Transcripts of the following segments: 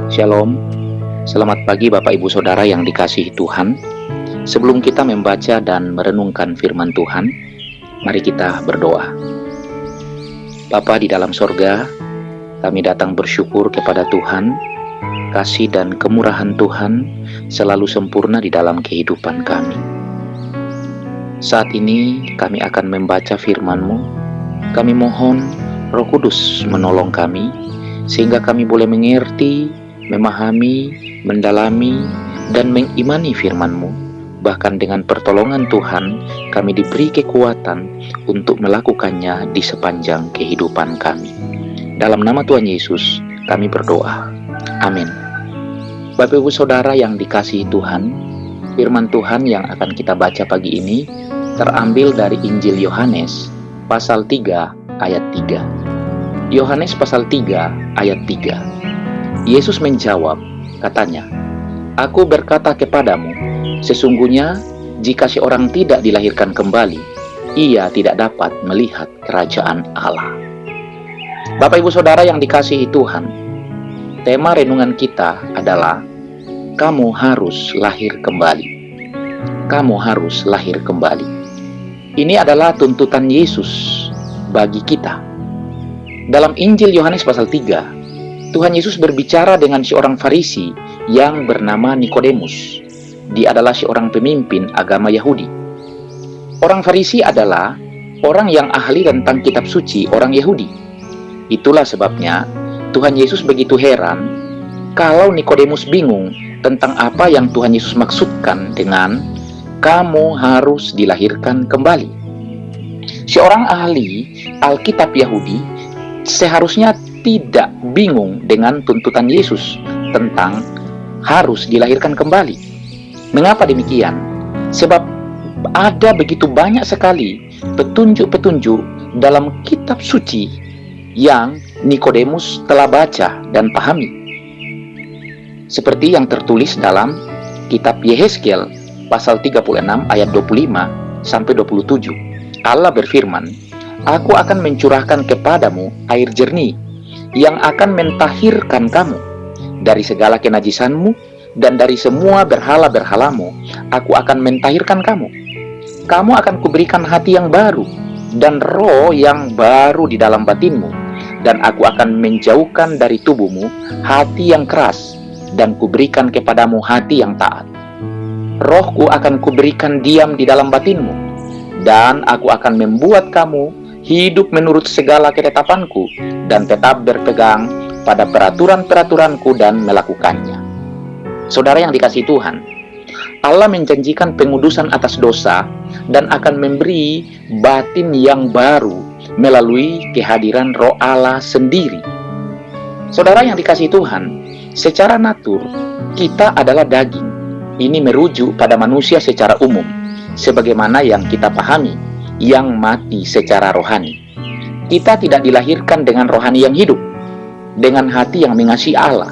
Shalom, selamat pagi Bapak Ibu Saudara yang dikasihi Tuhan. Sebelum kita membaca dan merenungkan firman Tuhan, mari kita berdoa. Bapa di dalam sorga, kami datang bersyukur kepada Tuhan. Kasih dan kemurahan Tuhan selalu sempurna di dalam kehidupan kami. Saat ini kami akan membaca firman-Mu. Kami mohon Roh Kudus menolong kami, sehingga kami boleh mengerti, memahami, mendalami, dan mengimani firman-Mu. Bahkan dengan pertolongan Tuhan, kami diberi kekuatan untuk melakukannya di sepanjang kehidupan kami. Dalam nama Tuhan Yesus, kami berdoa. Amin. Bapak Ibu Saudara yang dikasihi Tuhan, firman Tuhan yang akan kita baca pagi ini terambil dari Injil Yohanes, pasal 3, ayat 3. Yohanes pasal 3, ayat 3. Yesus menjawab, katanya, "Aku berkata kepadamu, sesungguhnya jika seorang tidak dilahirkan kembali, ia tidak dapat melihat kerajaan Allah." Bapak Ibu Saudara yang dikasihi Tuhan, tema renungan kita adalah kamu harus lahir kembali. Kamu harus lahir kembali. Ini adalah tuntutan Yesus bagi kita. Dalam Injil Yohanes pasal 3, Tuhan Yesus berbicara dengan seorang Farisi yang bernama Nikodemus. Dia adalah seorang pemimpin agama Yahudi. Orang Farisi adalah orang yang ahli tentang kitab suci orang Yahudi. Itulah sebabnya Tuhan Yesus begitu heran kalau Nikodemus bingung tentang apa yang Tuhan Yesus maksudkan dengan kamu harus dilahirkan kembali. Seorang ahli Alkitab Yahudi seharusnya tidak bingung dengan tuntutan Yesus tentang harus dilahirkan kembali. Mengapa demikian? Sebab ada begitu banyak sekali petunjuk-petunjuk dalam kitab suci yang Nikodemus telah baca dan pahami. Seperti yang tertulis dalam kitab Yehezkiel pasal 36 ayat 25 sampai 27. Allah berfirman, "Aku akan mencurahkan kepadamu air jernih yang akan mentahirkan kamu dari segala kenajisanmu, dan dari semua berhala-berhalamu aku akan mentahirkan kamu. Kamu akan kuberikan hati yang baru dan roh yang baru di dalam batinmu, dan aku akan menjauhkan dari tubuhmu hati yang keras, dan kuberikan kepadamu hati yang taat. Rohku akan kuberikan diam di dalam batinmu, dan aku akan membuat kamu hidup menurut segala ketetapanku, dan tetap berpegang pada peraturan-peraturanku dan melakukannya." Saudara yang dikasihi Tuhan, Allah menjanjikan pengudusan atas dosa dan akan memberi batin yang baru melalui kehadiran Roh Allah sendiri. Saudara yang dikasihi Tuhan, secara natur kita adalah daging. Ini merujuk pada manusia secara umum, sebagaimana yang kita pahami, yang mati secara rohani. Kita tidak dilahirkan dengan rohani yang hidup, dengan hati yang mengasihi Allah.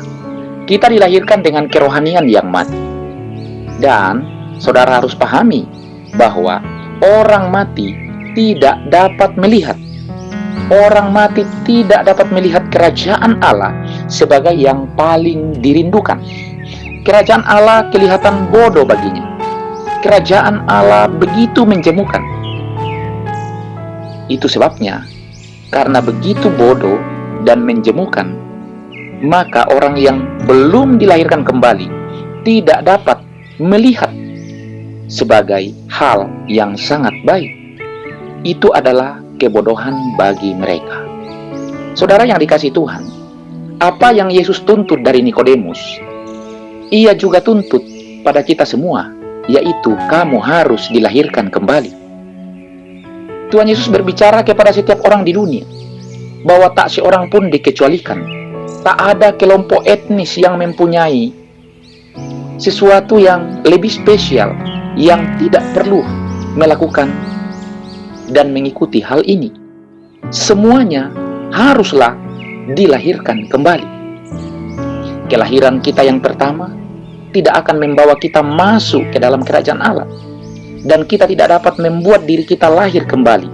Kita dilahirkan dengan kerohanian yang mati. Dan saudara harus pahami bahwa orang mati tidak dapat melihat. Orang mati tidak dapat melihat kerajaan Allah sebagai yang paling dirindukan. Kerajaan Allah kelihatan bodoh baginya. Kerajaan Allah begitu menjemukan. Itu sebabnya, karena begitu bodoh dan menjemukan, maka orang yang belum dilahirkan kembali tidak dapat melihat sebagai hal yang sangat baik. Itu adalah kebodohan bagi mereka. Saudara yang dikasihi Tuhan, apa yang Yesus tuntut dari Nikodemus, Ia juga tuntut pada kita semua, yaitu kamu harus dilahirkan kembali. Tuhan Yesus berbicara kepada setiap orang di dunia bahwa tak seorang pun dikecualikan. Tak ada kelompok etnis yang mempunyai sesuatu yang lebih spesial yang tidak perlu melakukan dan mengikuti hal ini. Semuanya haruslah dilahirkan kembali. Kelahiran kita yang pertama tidak akan membawa kita masuk ke dalam kerajaan Allah, dan kita tidak dapat membuat diri kita lahir kembali.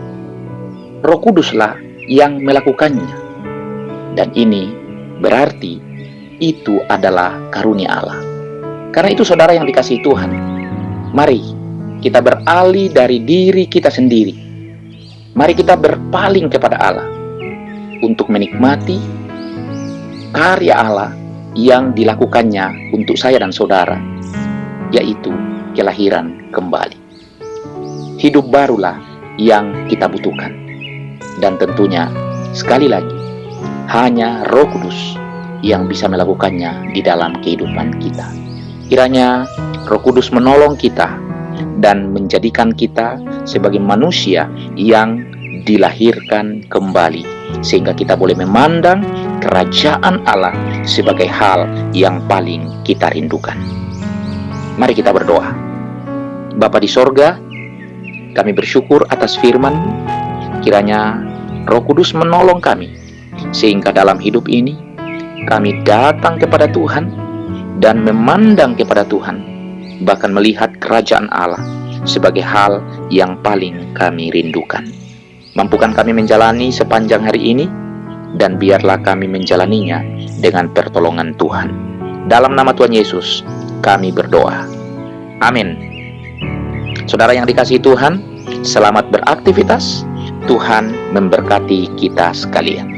Roh Kuduslah yang melakukannya. Dan ini berarti itu adalah karunia Allah. Karena itu saudara yang dikasihi Tuhan, mari kita beralih dari diri kita sendiri. Mari kita berpaling kepada Allah untuk menikmati karya Allah yang dilakukannya untuk saya dan saudara, yaitu kelahiran kembali. Hidup barulah yang kita butuhkan. Dan tentunya, sekali lagi, hanya Roh Kudus yang bisa melakukannya di dalam kehidupan kita. Kiranya Roh Kudus menolong kita dan menjadikan kita sebagai manusia yang dilahirkan kembali, sehingga kita boleh memandang kerajaan Allah sebagai hal yang paling kita rindukan. Mari kita berdoa. Bapa di sorga, kami bersyukur atas firman. Kiranya Roh Kudus menolong kami, sehingga dalam hidup ini kami datang kepada Tuhan dan memandang kepada Tuhan, bahkan melihat kerajaan Allah sebagai hal yang paling kami rindukan. Mampukan kami menjalani sepanjang hari ini, dan biarlah kami menjalaninya dengan pertolongan Tuhan. Dalam nama Tuhan Yesus, kami berdoa. Amin. Saudara yang dikasihi Tuhan, selamat beraktivitas. Tuhan memberkati kita sekalian.